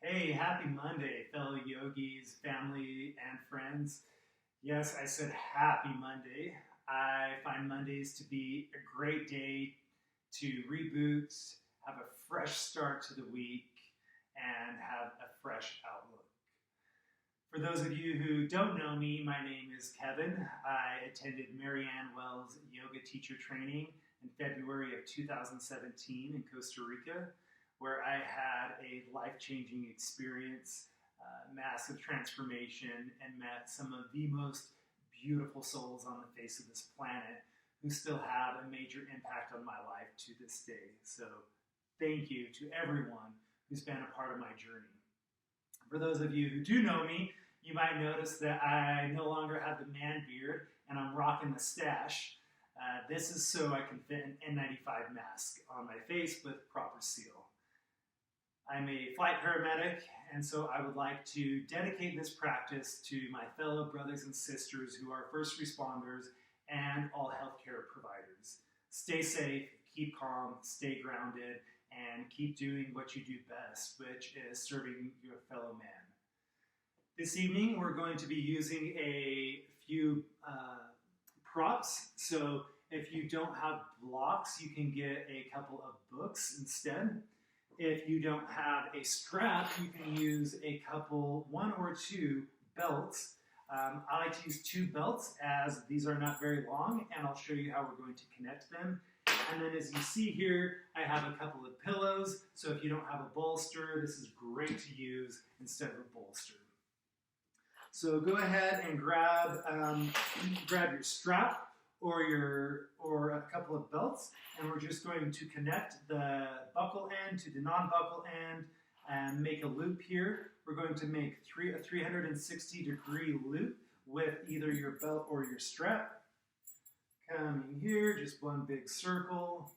Hey, happy Monday, fellow yogis, family, and friends. Yes, I said happy Monday. I find Mondays to be a great day to reboot, have a fresh start to the week, and have a fresh outlook. For those of you who don't know me, my name is Kevin. I attended Marianne Wells yoga teacher training in February of 2017 in Costa Rica, where I had a life-changing experience, massive transformation, and met some of the most beautiful souls on the face of this planet who still have a major impact on my life to this day. So thank you to everyone who's been a part of my journey. For those of you who do know me, you might notice that I no longer have the man beard and I'm rocking the stash. This is so I can fit an N95 mask on my face with proper seal. I'm a flight paramedic, and so I would like to dedicate this practice to my fellow brothers and sisters who are first responders and all healthcare providers. Stay safe, keep calm, stay grounded, and keep doing what you do best, which is serving your fellow man. This evening, we're going to be using a few props. So if you don't have blocks, you can get a couple of books instead. If you don't have a strap, you can use one or two belts. I like to use two belts as these are not very long, and I'll show you how we're going to connect them. And then as you see here, I have a couple of pillows. So if you don't have a bolster, this is great to use instead of a bolster. So go ahead and grab your strap or a couple of belts, and we're just going to connect the buckle end to the non-buckle end and make a loop here. We're going to make a 360-degree loop with either your belt or your strap. Coming here, just one big circle.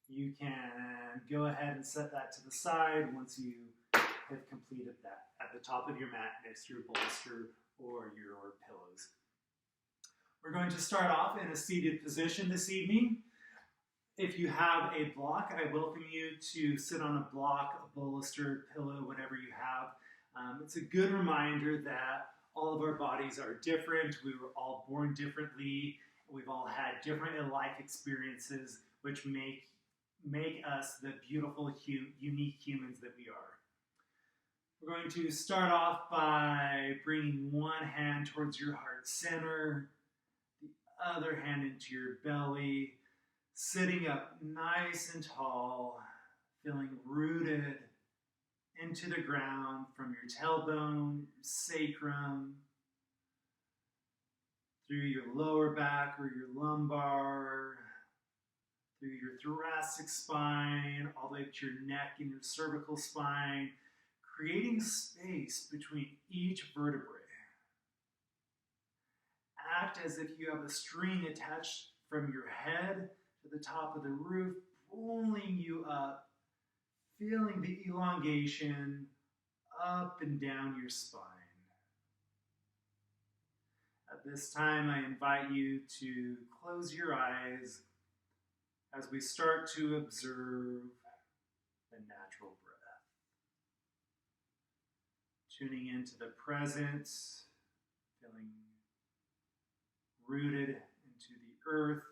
You can go ahead and set that to the side once you have completed that at the top of your mat next to your bolster or your pillows. We're going to start off in a seated position this evening. If you have a block, I welcome you to sit on a block, a bolster, pillow, whatever you have. It's a good reminder that all of our bodies are different. We were all born differently. We've all had different life experiences, which make us the beautiful, unique humans that we are. We're going to start off by bringing one hand towards your heart center, the other hand into your belly, sitting up nice and tall, feeling rooted into the ground from your tailbone, your sacrum, through your lower back or your lumbar, through your thoracic spine, all the way to your neck and your cervical spine, creating space between each vertebrae. Act as if you have a string attached from your head to the top of the roof, pulling you up, feeling the elongation up and down your spine. At this time, I invite you to close your eyes as we start to observe the natural breath. Tuning into the present, feeling rooted into the earth.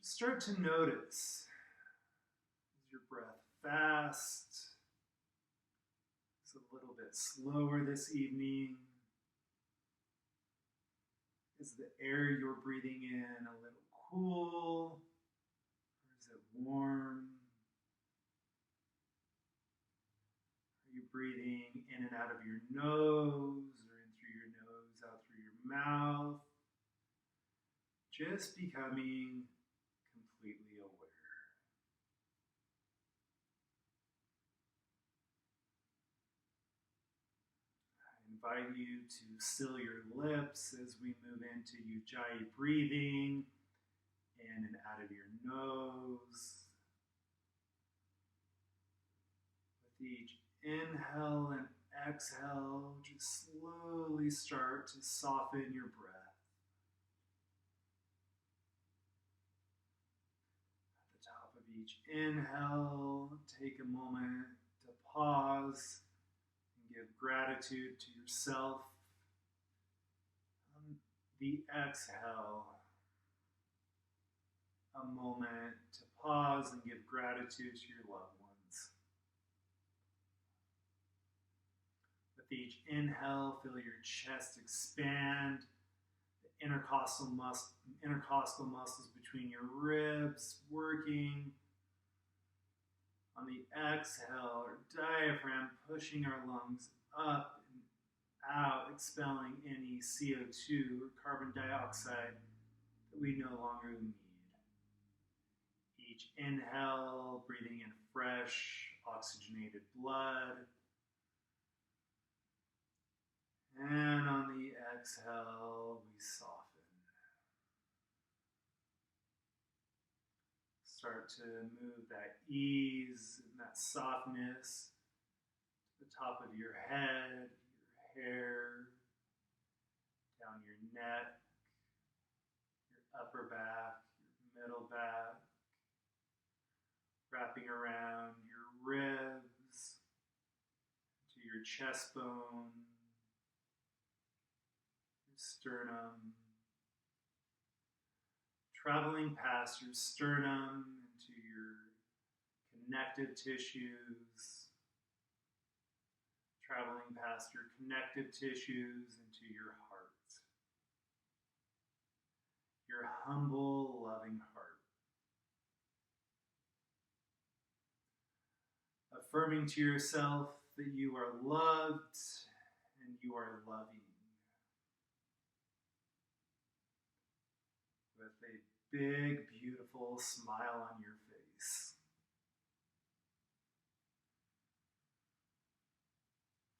Just start to notice, is your breath fast? Is it a little bit slower this evening? Is the air you're breathing in a little cool? Or is it warm? Are you breathing in and out of your nose, or in through your nose, out through your mouth? Just becoming completely aware. I invite you to seal your lips as we move into Ujjayi breathing, in and out of your nose. With each inhale and exhale, just slowly start to soften your breath. At the top of each inhale, take a moment to pause and give gratitude to yourself. On the exhale, a moment to pause and give gratitude to your loved ones. With each inhale, feel your chest expand, the intercostal muscles between your ribs working. On the exhale, our diaphragm pushing our lungs up and out, expelling any CO2 or carbon dioxide that we no longer need. Each inhale, breathing in fresh, oxygenated blood. And on the exhale, we soften. Start to move that ease and that softness to the top of your head, your hair, down your neck, your upper back, your middle back, wrapping around your ribs, to your chest bone, your sternum, traveling past your sternum into your connective tissues, traveling past your connective tissues into your heart, your humble, loving heart. Affirming to yourself that you are loved and you are loving. With a big, beautiful smile on your face.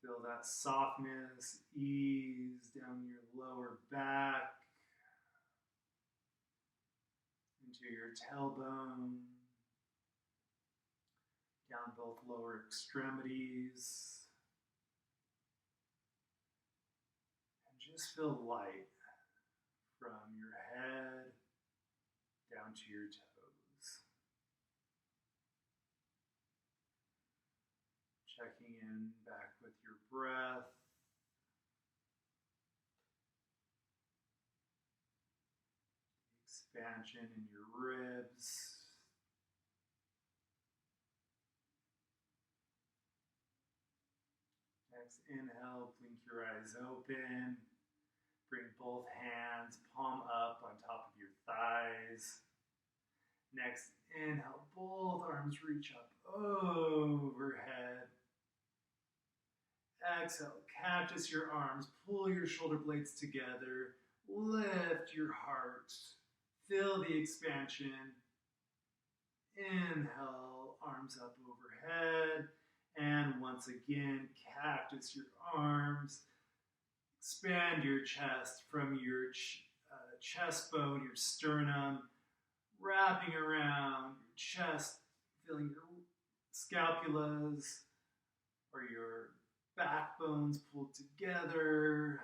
Feel that softness, ease down your lower back, into your tailbone, down both lower extremities, and just feel light from your head down to your toes. Checking in back with your breath. Expansion in your ribs. Next inhale, blink your eyes open. Bring both hands, palm up on top of your thighs. Next inhale, both arms reach up overhead. Exhale, cactus your arms, pull your shoulder blades together, lift your heart, feel the expansion. Inhale, arms up overhead, and once again, cactus your arms. Expand your chest from your chest bone, your sternum, wrapping around your chest, feeling your scapulas or your backbones pulled together.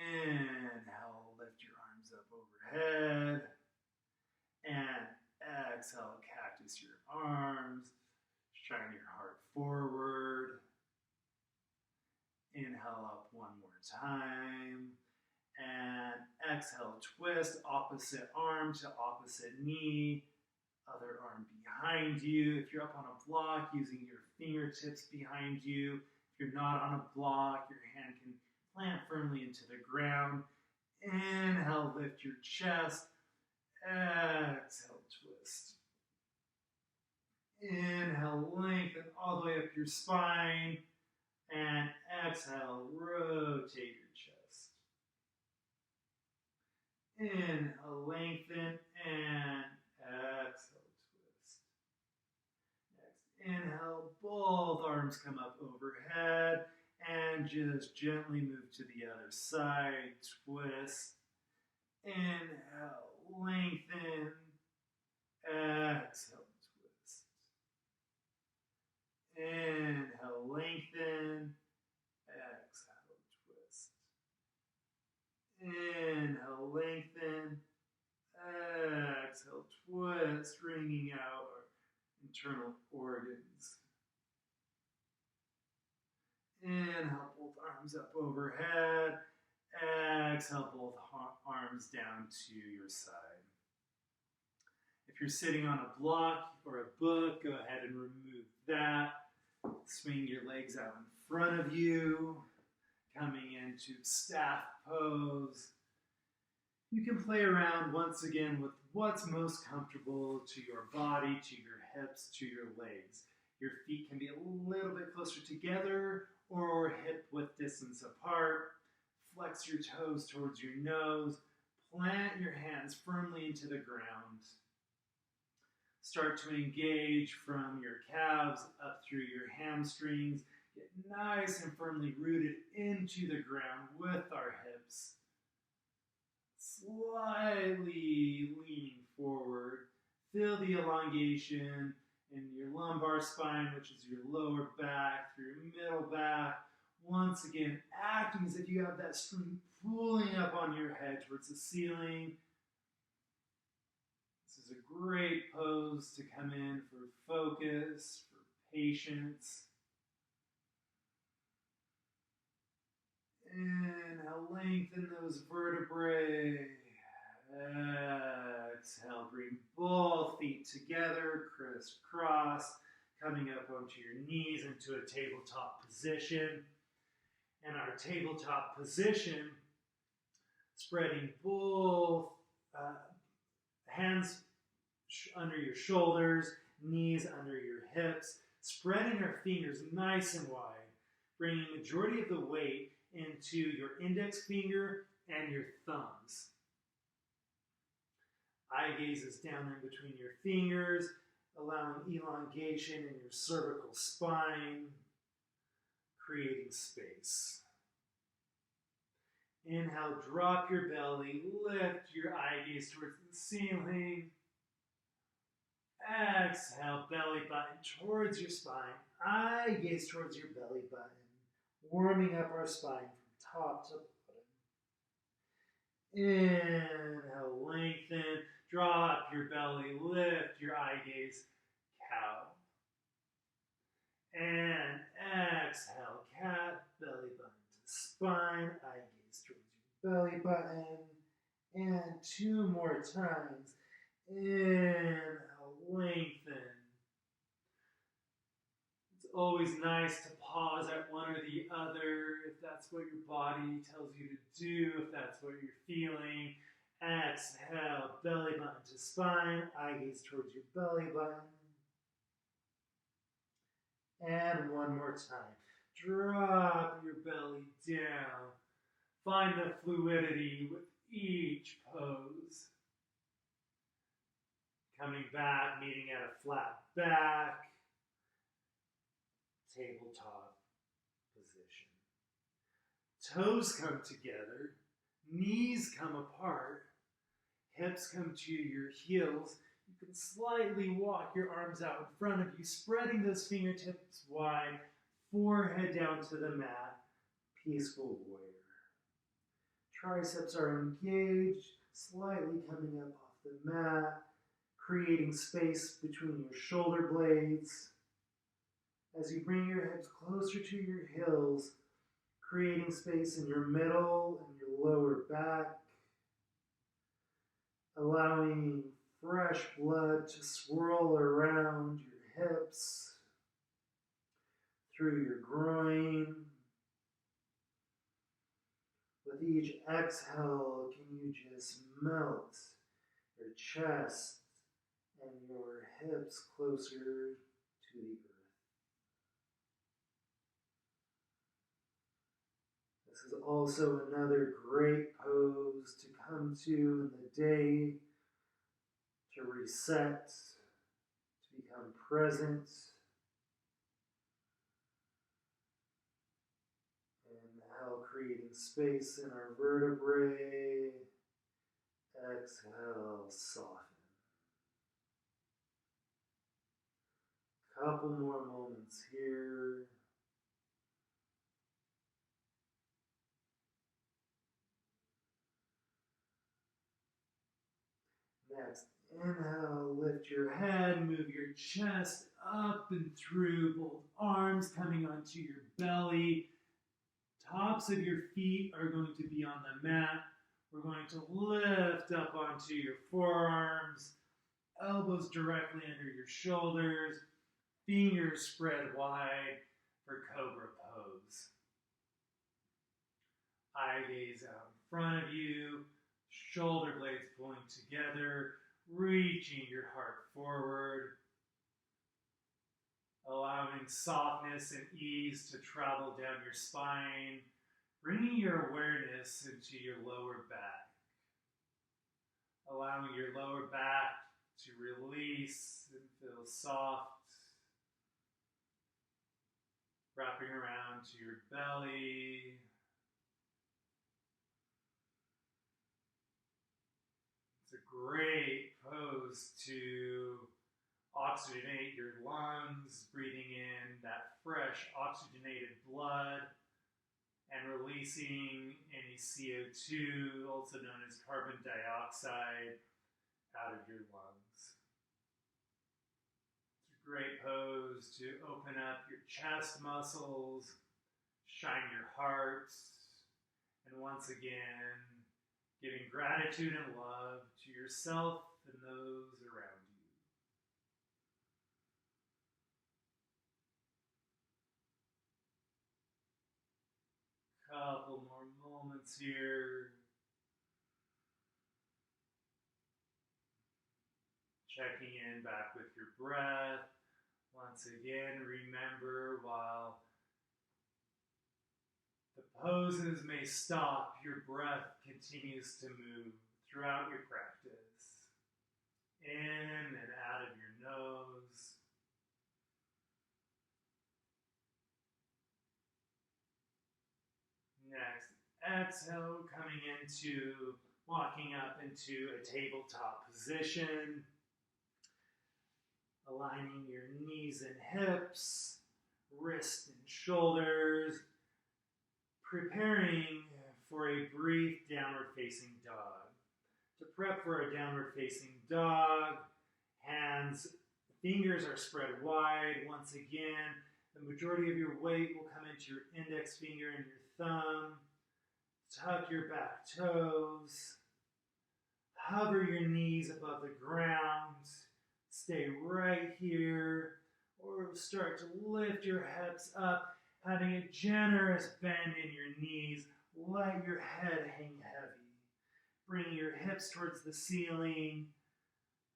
Inhale, lift your arms up overhead. And exhale, cactus your arms, shine your heart forward. Inhale up one more time. And exhale, twist, opposite arm to opposite knee. Other arm behind you. If you're up on a block, using your fingertips behind you. If you're not on a block, your hand can plant firmly into the ground. Inhale, lift your chest. Exhale, twist. Inhale, lengthen all the way up your spine. And exhale, rotate your chest. Inhale, lengthen, and exhale, twist. Next, inhale, both arms come up overhead, and just gently move to the other side, twist. Inhale, lengthen, exhale, twist. Inhale, lengthen, exhale, twist. Inhale, lengthen, exhale, twist. Ring cleaning out our internal organs. Inhale, both arms up overhead. Exhale, both arms down to your side. If you're sitting on a block or a book, go ahead and remove that. Swing your legs out in front of you, coming into staff pose. You can play around once again with what's most comfortable to your body, to your hips, to your legs. Your feet can be a little bit closer together or hip width distance apart. Flex your toes towards your nose. Plant your hands firmly into the ground. Start to engage from your calves up through your hamstrings. Get nice and firmly rooted into the ground with our hips. Slightly leaning forward. Feel the elongation in your lumbar spine, which is your lower back, through your middle back. Once again, acting as if you have that string pulling up on your head towards the ceiling. This is a great pose to come in for focus, for patience. Inhale, lengthen those vertebrae. Exhale, bring both feet together, crisscross, coming up onto your knees into a tabletop position. And our tabletop position, spreading both hands under your shoulders, knees under your hips, spreading our fingers nice and wide, bringing majority of the weight into your index finger and your thumbs. Eye gaze is down in between your fingers, allowing elongation in your cervical spine, creating space. Inhale, drop your belly, lift your eye gaze towards the ceiling. Exhale, belly button towards your spine, eye gaze towards your belly button, warming up our spine from top to bottom. Inhale, lengthen, drop your belly, lift your eye gaze, cow. And exhale, cat, belly button to spine, eye gaze towards your belly button. And 2 more times. Inhale, lengthen. It's always nice to pause at one or the other if that's what your body tells you to do, if that's what you're feeling. Exhale, belly button to spine, eye gaze towards your belly button. And 1 more time. Drop your belly down. Find the fluidity with each pose. Coming back, meeting at a flat back. Tabletop position. Toes come together. Knees come apart. Hips come to your heels. You can slightly walk your arms out in front of you, spreading those fingertips wide, forehead down to the mat, peaceful warrior. Triceps are engaged, slightly coming up off the mat, creating space between your shoulder blades. As you bring your hips closer to your heels, creating space in your middle and your lower back, allowing fresh blood to swirl around your hips, through your groin. With each exhale, can you just melt your chest and your hips closer to the earth? This is also another great pose to come to in the day, to reset, to become present. Inhale, creating space in our vertebrae. Exhale, soften. Couple more moments here. Next, Inhale, lift your head, move your chest up and through, both arms coming onto your belly. Tops of your feet are going to be on the mat. We're going to lift up onto your forearms, elbows directly under your shoulders, fingers spread wide for Cobra Pose. Eye gaze out in front of you, shoulder blades pulling together, reaching your heart forward, allowing softness and ease to travel down your spine, bringing your awareness into your lower back, allowing your lower back to release and feel soft, wrapping around to your belly. It's a great pose to oxygenate your lungs, breathing in that fresh oxygenated blood and releasing any CO2, also known as carbon dioxide, out of your lungs. It's a great pose to open up your chest muscles, shine your heart, and once again, giving gratitude and love to yourself and those around you. Couple more moments here. Checking in back with your breath. Once again, remember while the poses may stop, your breath continues to move throughout your practice. In and out of your nose. Next, exhale, coming into, walking up into a tabletop position. Aligning your knees and hips, wrists and shoulders. Preparing for a brief downward facing dog. To prep for a downward facing dog, hands, fingers are spread wide. Once again, the majority of your weight will come into your index finger and your thumb. Tuck your back toes. Hover your knees above the ground. Stay right here. Or start to lift your hips up, having a generous bend in your knees. Let your head hang heavy. Bringing your hips towards the ceiling.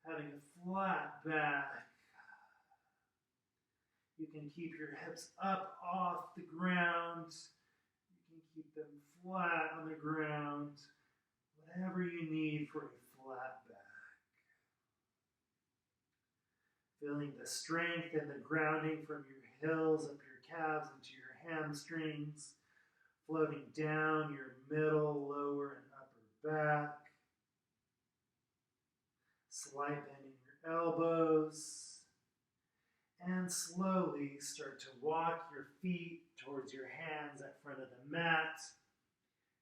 Having a flat back. You can keep your hips up off the ground. You can keep them flat on the ground. Whatever you need for a flat back. Feeling the strength and the grounding from your heels up your calves into your hamstrings. Floating down your middle, lower, and upper back. Slight bend in your elbows. And slowly start to walk your feet towards your hands at front of the mat,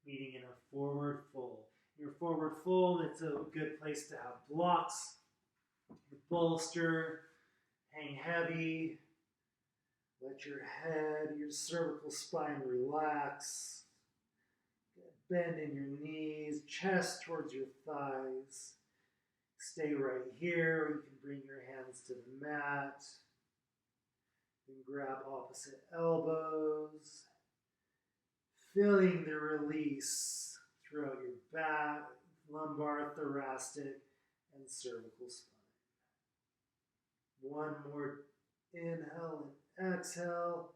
meeting in a forward fold. Your forward fold, it's a good place to have blocks, your bolster, hang heavy. Let your head, your cervical spine relax. Bend in your knees, chest towards your thighs. Stay right here. You can bring your hands to the mat. Then grab opposite elbows. Feeling the release throughout your back, lumbar, thoracic, and cervical spine. One more inhale and exhale.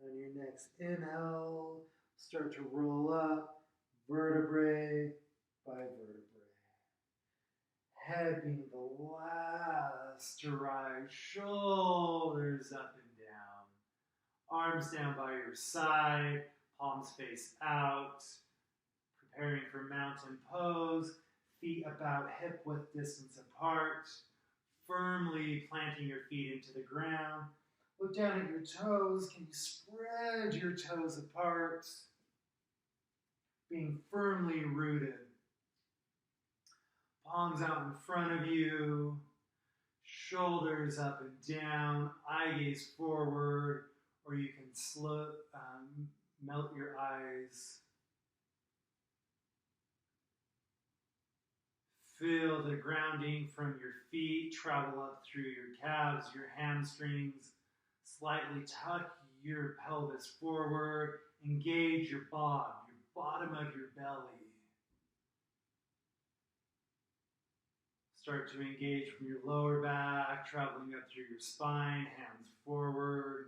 On your next inhale, start to roll up vertebrae by vertebrae. Head being the last to rise, shoulders up and down. Arms down by your side, palms face out. Preparing for mountain pose, feet about hip width distance apart. Firmly planting your feet into the ground. Look down at your toes. Can you spread your toes apart? Being firmly rooted Palms out in front of you, shoulders up and down, eye gaze forward, or you can melt your eyes. Feel the grounding from your feet travel up through your calves, your hamstrings. Slightly tuck your pelvis forward. Engage your bottom of your belly. Start to engage from your lower back, traveling up through your spine, hands forward.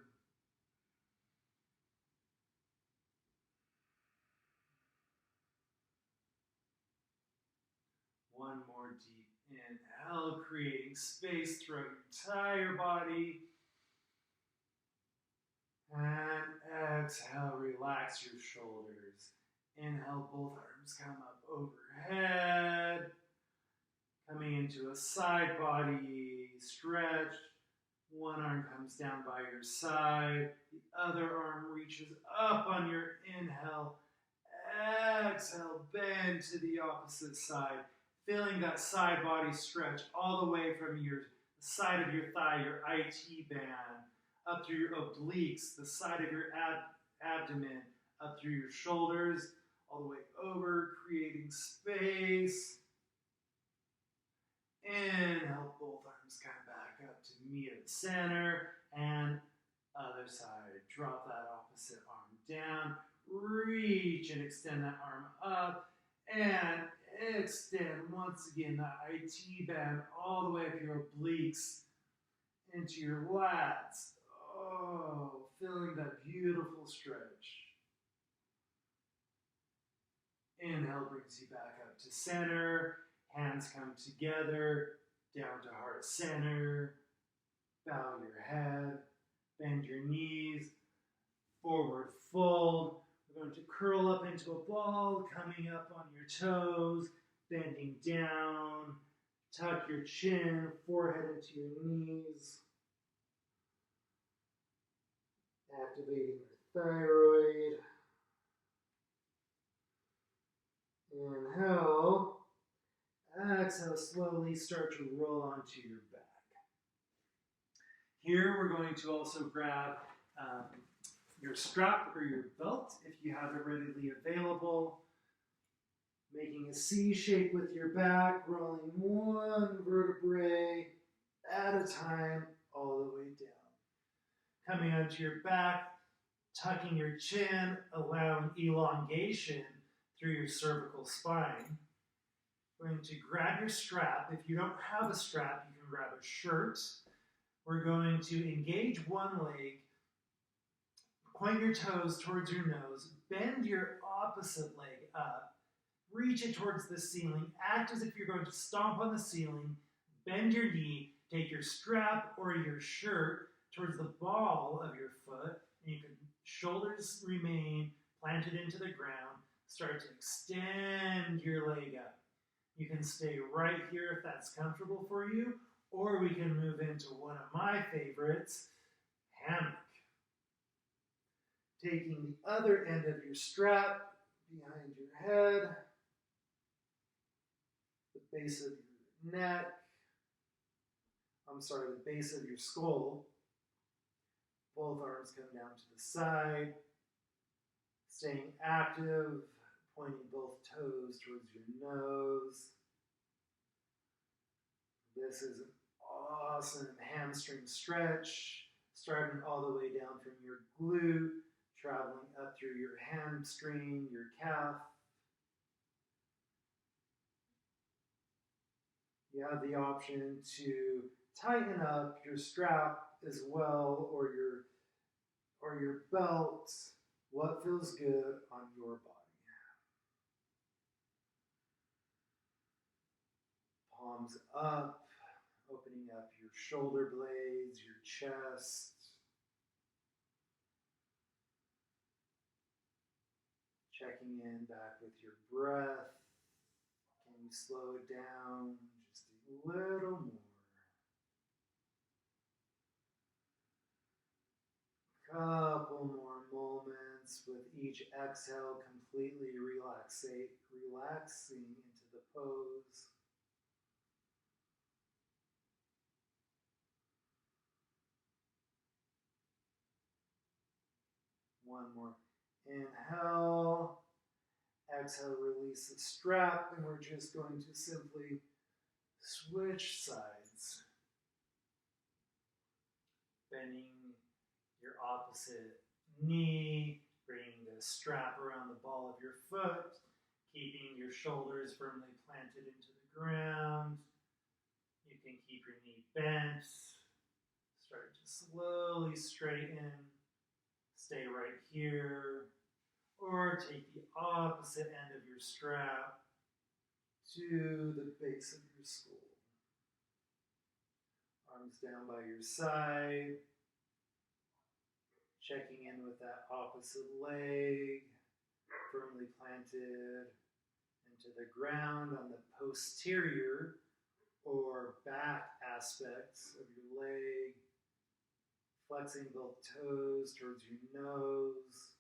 One more deep inhale, creating space throughout your entire body. And exhale, relax your shoulders. Inhale, both arms come up overhead. Coming into a side body stretch. One arm comes down by your side. The other arm reaches up on your inhale. Exhale, bend to the opposite side. Feeling that side body stretch all the way from your side of your thigh, your IT band, up through your obliques, the side of your abdomen, up through your shoulders, all the way over, creating space. Inhale, both arms come back up to meet at the center, and other side. Drop that opposite arm down, reach and extend that arm up, and extend once again that IT band all the way up your obliques into your lats. Oh, feeling that beautiful stretch. Inhale brings you back up to center. Hands come together, down to heart center. Bow your head, bend your knees, forward fold. We're going to curl up into a ball, coming up on your toes, bending down. Tuck your chin, forehead into your knees. Activating your thyroid. Inhale. Exhale, slowly start to roll onto your back. Here we're going to also grab your strap or your belt if you have it readily available. Making a C shape with your back, rolling one vertebrae at a time all the way down. Coming onto your back, tucking your chin, allowing elongation through your cervical spine. Going to grab your strap. If you don't have a strap, you can grab a shirt. We're going to engage one leg, point your toes towards your nose, bend your opposite leg up, reach it towards the ceiling, act as if you're going to stomp on the ceiling, bend your knee, take your strap or your shirt towards the ball of your foot, and you can, shoulders remain planted into the ground, start to extend your leg up. You can stay right here if that's comfortable for you, or we can move into one of my favorites, hammock. Taking the other end of your strap behind your head, the base of your neck, the base of your skull. Both arms come down to the side, staying active, pointing both toes towards your nose. This is an awesome hamstring stretch, starting all the way down from your glute, traveling up through your hamstring, your calf. You have the option to tighten up your strap as well, or your belt, what feels good on your body. Palms up, opening up your shoulder blades, your chest. Checking in back with your breath. Can you slow it down just a little more? Couple more moments with each exhale, completely relaxing into the pose. One more. Inhale. Exhale, release the strap, and we're just going to simply switch sides. Bending your opposite knee, bringing the strap around the ball of your foot, keeping your shoulders firmly planted into the ground. You can keep your knee bent. Start to slowly straighten. Stay right here. Or take the opposite end of your strap to the base of your skull. Arms down by your side. Checking in with that opposite leg. Firmly planted into the ground on the posterior or back aspects of your leg. Flexing both toes towards your nose.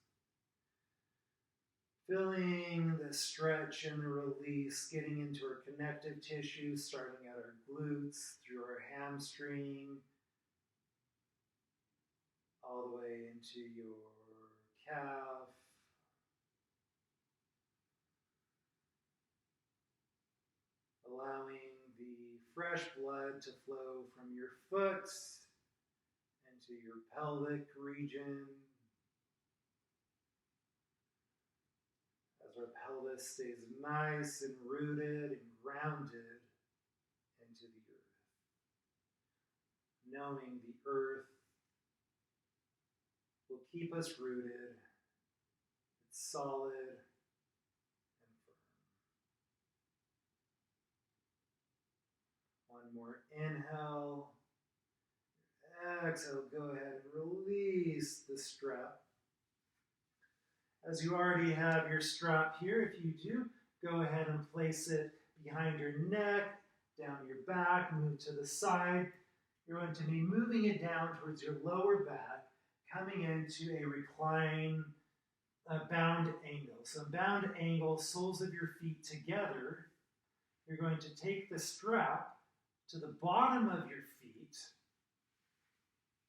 Feeling the stretch and the release, getting into our connective tissue, starting at our glutes, through our hamstring, all the way into your calf. Allowing the fresh blood to flow from your foot into your pelvic region. As our pelvis stays nice and rooted and grounded into the earth. Knowing the earth will keep us rooted, it's solid and firm. One more inhale. Exhale, go ahead and release the strap. As you already have your strap here, if you do, go ahead and place it behind your neck, down your back, move to the side. You're going to be moving it down towards your lower back, coming into a recline, bound angle. So bound angle, soles of your feet together. You're going to take the strap to the bottom of your feet.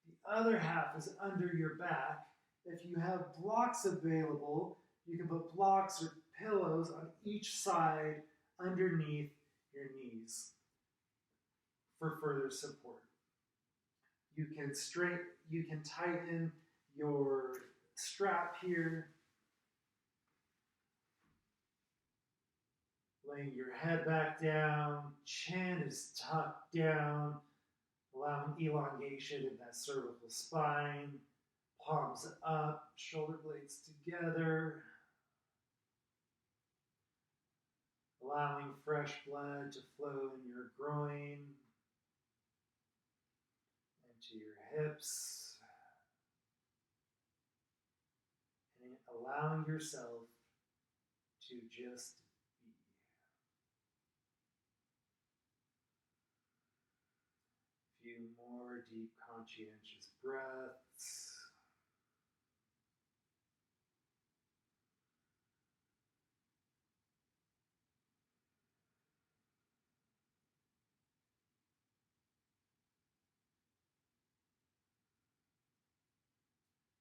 The other half is under your back. If you have blocks available, you can put blocks or pillows on each side underneath your knees for further support. You can tighten your strap here, laying your head back down, chin is tucked down, allowing elongation in that cervical spine. Palms up, shoulder blades together. Allowing fresh blood to flow in your groin, into your hips. And allowing yourself to just be. A few more deep, conscientious breaths.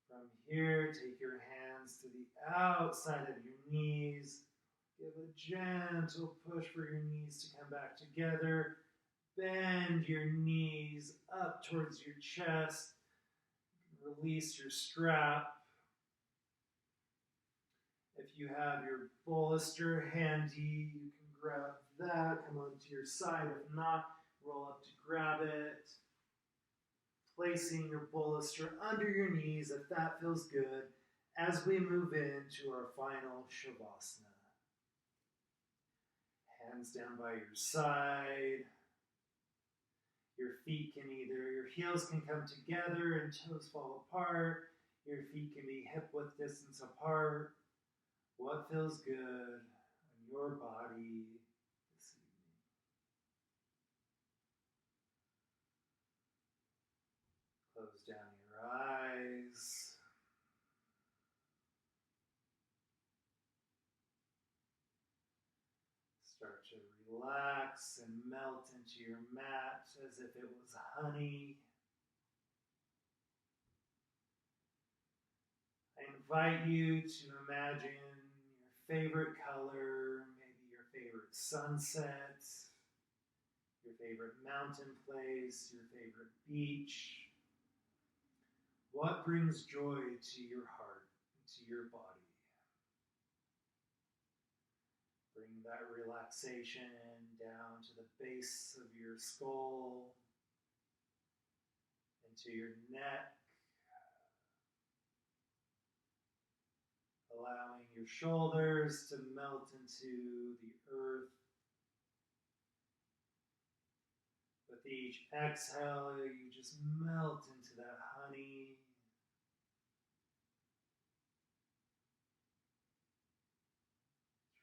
From here, take your hands to the outside of your knees. Give a gentle push for your knees to come back together. Bend your knees up towards your chest. Release your strap. If you have your bolster handy, you can grab that. Come onto your side. If not, roll up to grab it. Placing your bolster under your knees if that feels good as we move into our final Shavasana. Hands down by your side. Your feet can your heels can come together and toes fall apart. Your feet can be hip width distance apart. What feels good on your body this evening? Close down your eyes. Start to relax and melt into your mat as if it was honey. I invite you to imagine your favorite color, maybe your favorite sunset, your favorite mountain place, your favorite beach. What brings joy to your heart, to your body? Bring that relaxation down to the base of your skull, into your neck, allowing your shoulders to melt into the earth. With each exhale, you just melt into that honey.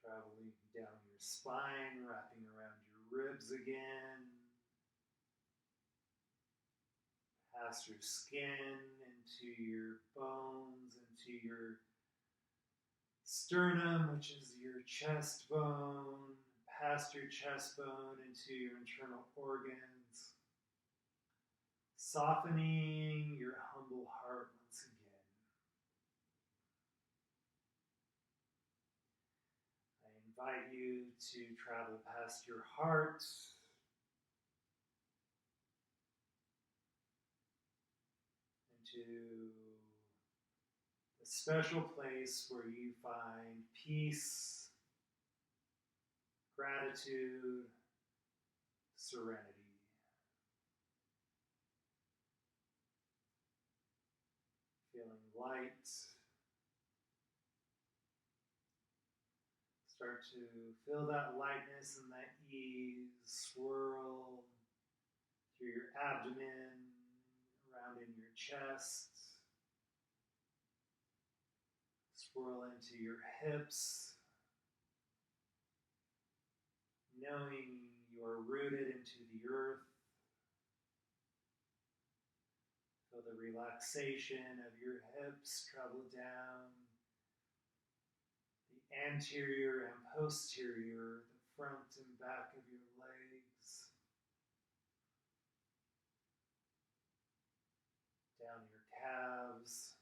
Traveling down your spine, wrapping around your ribs again. Past your skin, into your bones, into your sternum, which is your chest bone, past your chest bone, into your internal organs. Softening your humble heart once again. I invite you to travel past your heart, into the special place where you find peace, gratitude, serenity. Feeling light. Start to feel that lightness and that ease swirl through your abdomen, around in your chest, swirl into your hips, knowing you are rooted into the earth. Feel the relaxation of your hips travel down the anterior and posterior, the front and back of your legs, down your calves,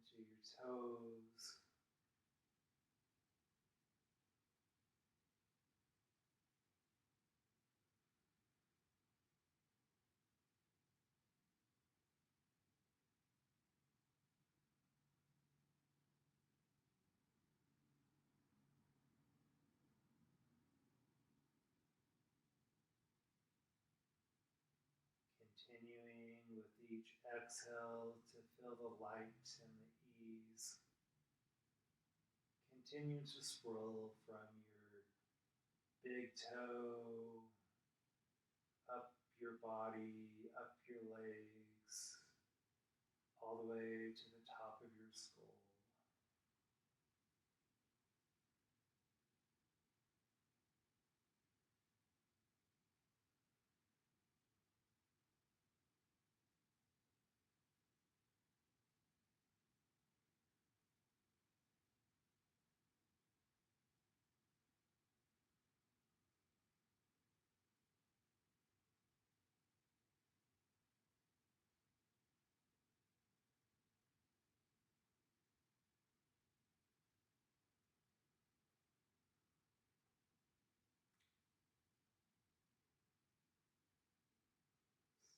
into your toes. Continuing with each exhale to feel the light and the ease. Continue to swirl from your big toe, up your body, up your legs, all the way to the top of your skull.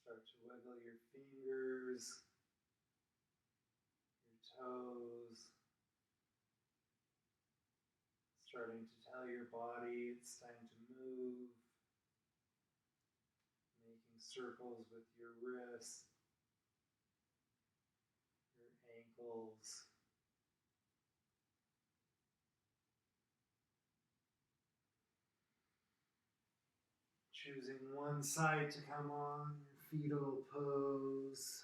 Start to wiggle your fingers, your toes, starting to tell your body it's time to move, making circles with your wrists, your ankles. Choosing one side to come on, your fetal pose.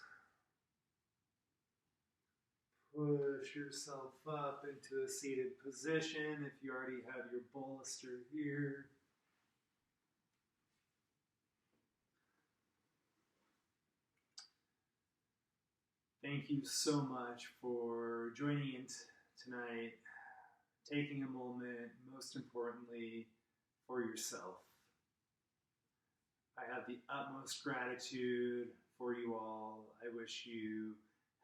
Push yourself up into a seated position if you already have your bolster here. Thank you so much for joining in tonight, taking a moment, most importantly, for yourself. I have the utmost gratitude for you all. I wish you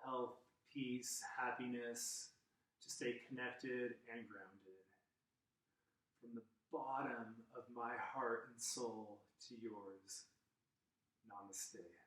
health, peace, happiness, to stay connected and grounded. From the bottom of my heart and soul to yours, namaste.